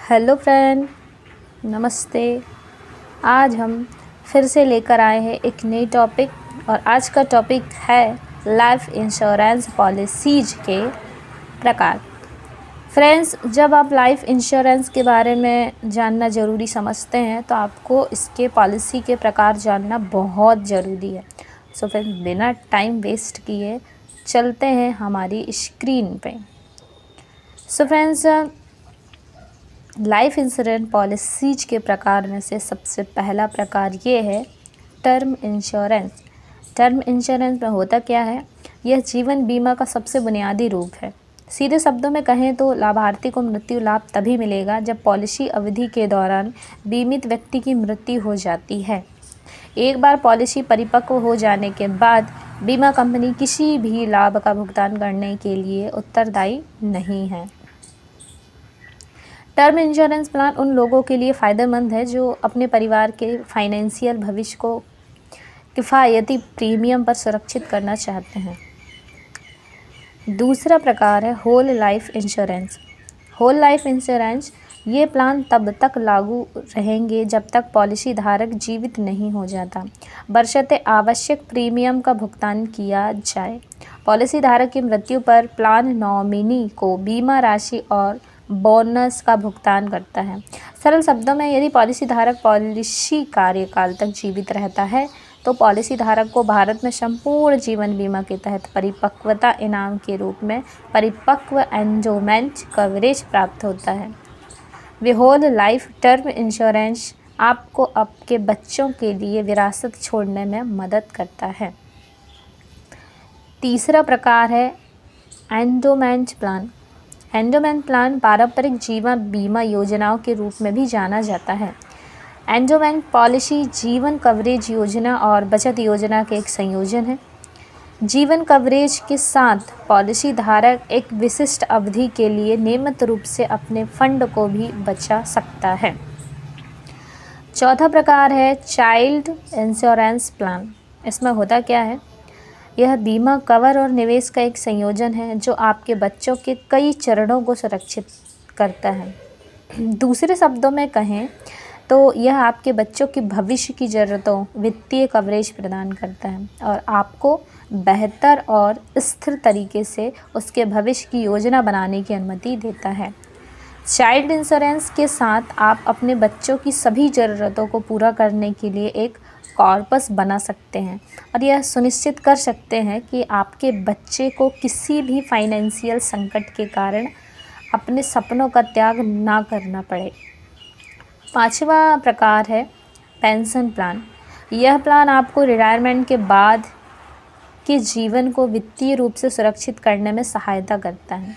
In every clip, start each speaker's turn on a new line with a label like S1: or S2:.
S1: Hello friend, नमस्ते। आज हम फिर से लेकर आए हैं एक नई टॉपिक और आज का टॉपिक है लाइफ इंश्योरेंस पॉलिसीज के प्रकार। फ्रेंड्स, जब आप लाइफ इंश्योरेंस के बारे में जानना ज़रूरी समझते हैं तो आपको इसके पॉलिसी के प्रकार जानना बहुत ज़रूरी है। सो फ्रेंड्स, बिना टाइम वेस्ट किए चलते हैं हमारी स्क्रीन पे। So friends, life insurance policies के प्रकार में से सबसे पहला प्रकार ये है टर्म इंश्योरेंस। टर्म इंश्योरेंस में होता क्या है? यह जीवन बीमा का सबसे बुनियादी रूप है। सीधे शब्दों में कहें तो लाभार्थी को मृत्यु लाभ तभी मिलेगा जब पॉलिसी अवधि के दौरान बीमित व्यक्ति की मृत्यु हो जाती है। एक बार पॉलिसी परिपक्व हो जाने के बाद बीमा कंपनी किसी भी लाभ का भुगतान करने के लिए उत्तरदायी नहीं है। टर्म इंश्योरेंस प्लान उन लोगों के लिए फ़ायदेमंद है जो अपने परिवार के फाइनेंशियल भविष्य को किफ़ायती प्रीमियम पर सुरक्षित करना चाहते हैं। दूसरा प्रकार है whole life insurance. Whole life insurance ये प्लान तब तक लागू रहेंगे जब तक पॉलिसी धारक जीवित नहीं हो जाता, बशर्ते आवश्यक प्रीमियम का भुगतान किया जाए। पॉलिसी धारक की मृत्यु पर प्लान नॉमिनी को बीमा राशि और बोनस का भुगतान करता है। सरल शब्दों में, यदि पॉलिसी धारक पॉलिसी कार्यकाल तक जीवित रहता है तो पॉलिसी धारक को भारत में संपूर्ण जीवन बीमा के तहत परिपक्वता इनाम के रूप में परिपक्व एंडोमेंट कवरेज प्राप्त होता है। वे होल लाइफ टर्म इंश्योरेंस आपको आपके बच्चों के लिए विरासत छोड़ने में मदद करता है। तीसरा प्रकार है एंडोमेंट प्लान। एंडोमेंट प्लान पारंपरिक जीवन बीमा योजनाओं के रूप में भी जाना जाता है। एंडोमेंट पॉलिसी जीवन कवरेज योजना और बचत योजना के एक संयोजन है। जीवन कवरेज के साथ पॉलिसी धारक एक विशिष्ट अवधि के लिए नियमित रूप से अपने फंड को भी बचा सकता है। चौथा प्रकार है चाइल्ड इंश्योरेंस प्लान। इसमें होता क्या है? यह बीमा कवर और निवेश का एक संयोजन है जो आपके बच्चों के कई चरणों को सुरक्षित करता है। दूसरे शब्दों में कहें तो यह आपके बच्चों की भविष्य की ज़रूरतों वित्तीय कवरेज प्रदान करता है और आपको बेहतर और स्थिर तरीके से उसके भविष्य की योजना बनाने की अनुमति देता है। चाइल्ड इंश्योरेंस के साथ आप अपने बच्चों की सभी ज़रूरतों को पूरा करने के लिए एक कॉर्पस बना सकते हैं और यह सुनिश्चित कर सकते हैं कि आपके बच्चे को किसी भी फाइनेंशियल संकट के कारण अपने सपनों का त्याग ना करना पड़े। पांचवा प्रकार है पेंशन प्लान। यह प्लान आपको रिटायरमेंट के बाद के जीवन को वित्तीय रूप से सुरक्षित करने में सहायता करता है।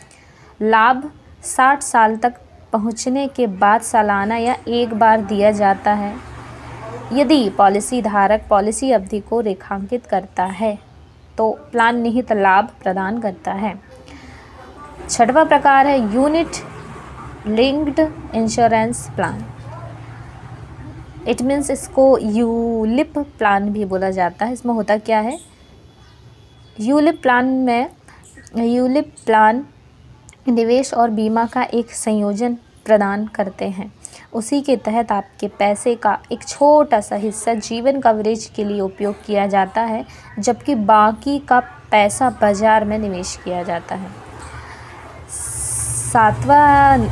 S1: लाभ 60 साल तक पहुंचने के बाद सालाना या एक बार दिया जाता है यदि पॉलिसी धारक पॉलिसी अवधि को रेखांकित करता है तो प्लान निहित लाभ प्रदान करता है। छठवां प्रकार है unit linked insurance plan. It means इसको यूलिप प्लान भी बोला जाता है। इसमें होता क्या है? यूलिप प्लान निवेश और बीमा का एक संयोजन प्रदान करते हैं। उसी के तहत आपके पैसे का एक छोटा सा हिस्सा जीवन कवरेज के लिए उपयोग किया जाता है जबकि बाकी का पैसा बाजार में निवेश किया जाता है। सातवां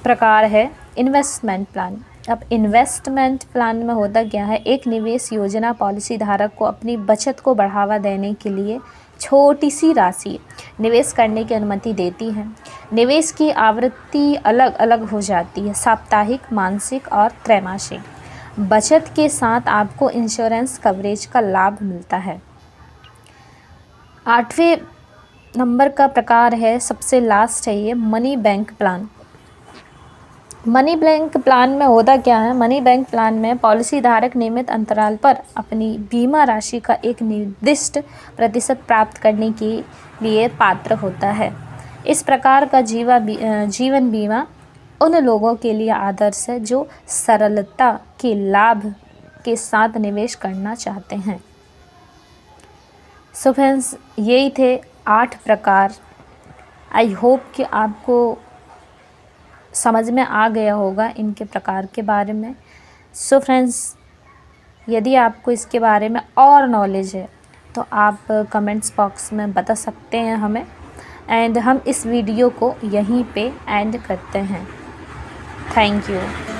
S1: प्रकार है इन्वेस्टमेंट प्लान। अब इन्वेस्टमेंट प्लान में होता क्या है? एक निवेश योजना पॉलिसी धारक को अपनी बचत को बढ़ावा देने के लिए छोटी सी राशि निवेश करने की अनुमति देती है। निवेश की आवृत्ति अलग अलग हो जाती है, साप्ताहिक, मासिक और त्रैमासिक। बचत के साथ आपको इंश्योरेंस कवरेज का लाभ मिलता है। 8वें नंबर का प्रकार है, सबसे लास्ट है ये money bank plan. Money bank plan में होता क्या है? मनी बैंक प्लान में पॉलिसी धारक नियमित अंतराल पर अपनी बीमा राशि का एक निर्दिष्ट प्रतिशत प्राप्त करने के लिए पात्र होता है। इस प्रकार का जीवन बीमा उन लोगों के लिए आदर्श है जो सरलता के लाभ के साथ निवेश करना चाहते हैं। सो फ्रेंड्स, यही थे 8 प्रकार। आई होप कि आपको समझ में आ गया होगा इनके प्रकार के बारे में। सो फ्रेंड्स, यदि आपको इसके बारे में और नॉलेज है तो आप कमेंट्स बॉक्स में बता सकते हैं हमें, एंड हम इस वीडियो को यहीं पे एंड करते हैं। Thank you.